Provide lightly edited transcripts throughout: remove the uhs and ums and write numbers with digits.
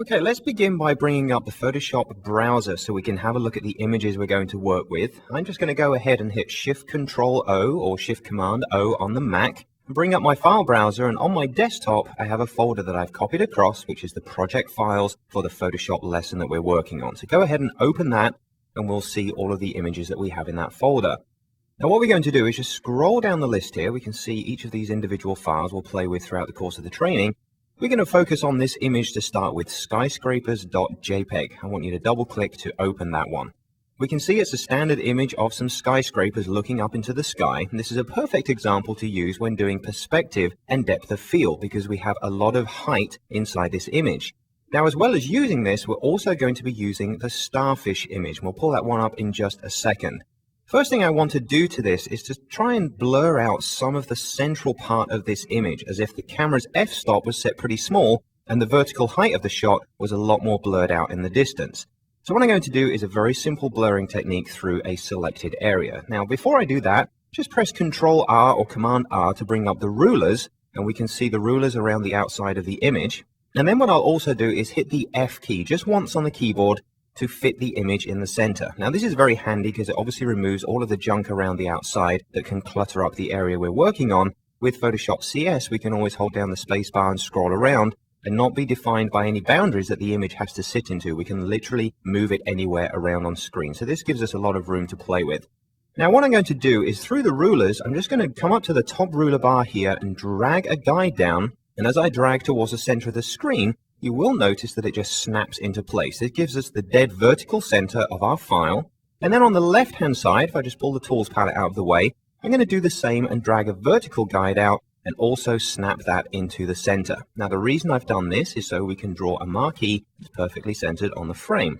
Okay, let's begin by bringing up the Photoshop browser so we can have a look at the images we're going to work with. I'm just going to go ahead and hit Shift-Control-O or Shift-Command-O on the Mac and bring up my file browser, and on my desktop I have a folder that I've copied across, which is the project files for the Photoshop lesson that we're working on. So go ahead and open that and we'll see all of the images that we have in that folder. Now what we're going to do is just scroll down the list here. We can see each of these individual files we'll play with throughout the course of the training. We're going to focus on this image to start with, skyscrapers.jpg. I want you to double click to open that one. We can see it's a standard image of some skyscrapers looking up into the sky. And this is a perfect example to use when doing perspective and depth of field because we have a lot of height inside this image. Now, as well as using this, we're also going to be using the starfish image. We'll pull that one up in just a second. First thing I want to do to this is to try and blur out some of the central part of this image, as if the camera's f-stop was set pretty small and the vertical height of the shot was a lot more blurred out in the distance. So what I'm going to do is a very simple blurring technique through a selected area. Now, before I do that, just press Ctrl-R or Command-R to bring up the rulers, and we can see the rulers around the outside of the image. And then what I'll also do is hit the F key just once on the keyboard to fit the image in the center. Now this is very handy because it obviously removes all of the junk around the outside that can clutter up the area we're working on. With Photoshop CS, we can always hold down the space bar and scroll around and not be defined by any boundaries that the image has to sit into. We can literally move it anywhere around on screen. So this gives us a lot of room to play with. Now what I'm going to do is through the rulers, I'm just going to come up to the top ruler bar here and drag a guide down. And as I drag towards the center of the screen, you will notice that it just snaps into place. It gives us the dead vertical center of our file. And then on the left-hand side, if I just pull the tools palette out of the way, I'm going to do the same and drag a vertical guide out and also snap that into the center. Now, the reason I've done this is so we can draw a marquee that's perfectly centered on the frame.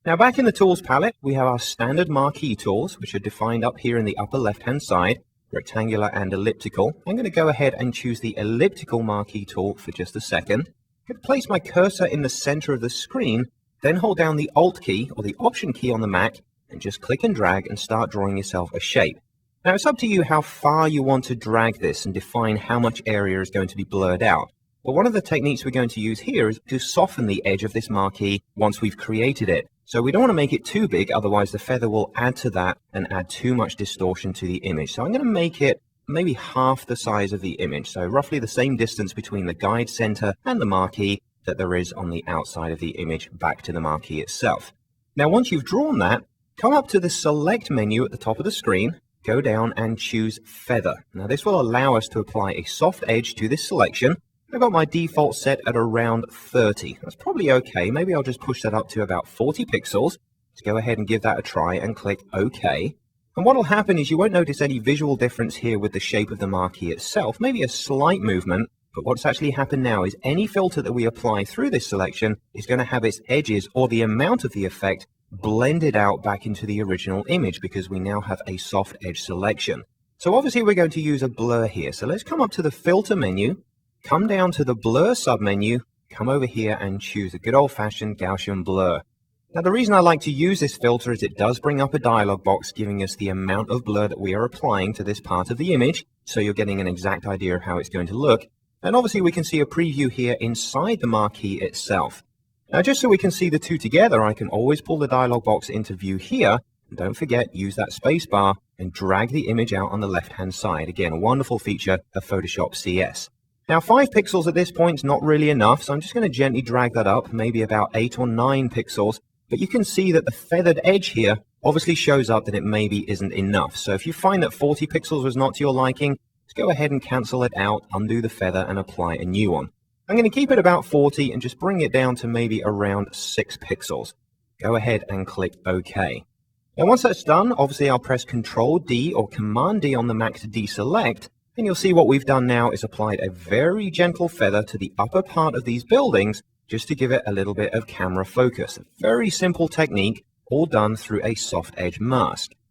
Now, back in the tools palette, we have our standard marquee tools, which are defined up here in the upper left-hand side, rectangular and elliptical. I'm going to go ahead and choose the elliptical marquee tool for just a second. I'm going to place my cursor in the center of the screen, then hold down the Alt key or the Option key on the Mac and just click and drag and start drawing yourself a shape. Now it's up to you how far you want to drag this and define how much area is going to be blurred out. But one of the techniques we're going to use here is to soften the edge of this marquee once we've created it. So we don't want to make it too big, otherwise the feather will add to that and add too much distortion to the image. So I'm going to make it maybe half the size of the image, so roughly the same distance between the guide center and the marquee that there is on the outside of the image back to the marquee itself. Now once you've drawn that, come up to the Select menu at the top of the screen, go down and choose Feather. Now this will allow us to apply a soft edge to this selection. I've got my default set at around 30. That's probably okay. Maybe I'll just push that up to about 40 pixels. Let's go ahead and give that a try and click OK. And what will happen is you won't notice any visual difference here with the shape of the marquee itself, maybe a slight movement, but what's actually happened now is any filter that we apply through this selection is going to have its edges or the amount of the effect blended out back into the original image because we now have a soft edge selection. So obviously we're going to use a blur here. So let's come up to the Filter menu, come down to the Blur submenu, come over here and choose a good old-fashioned Gaussian blur. Now, the reason I like to use this filter is it does bring up a dialog box giving us the amount of blur that we are applying to this part of the image, so you're getting an exact idea of how it's going to look. And obviously we can see a preview here inside the marquee itself. Now, just so we can see the two together, I can always pull the dialog box into view here. And don't forget, use that space bar and drag the image out on the left-hand side. Again, a wonderful feature of Photoshop CS. Now, 5 pixels at this point is not really enough, so I'm just going to gently drag that up, maybe about 8 or 9 pixels. But you can see that the feathered edge here obviously shows up that it maybe isn't enough. So if you find that 40 pixels was not to your liking, just go ahead and cancel it out, undo the feather and apply a new one. I'm going to keep it about 40 and just bring it down to maybe around 6 pixels. Go ahead and click OK. Now once that's done, obviously I'll press Ctrl-D or Command-D on the Mac to deselect, and you'll see what we've done now is applied a very gentle feather to the upper part of these buildings just to give it a little bit of camera focus. A very simple technique, all done through a soft edge mask.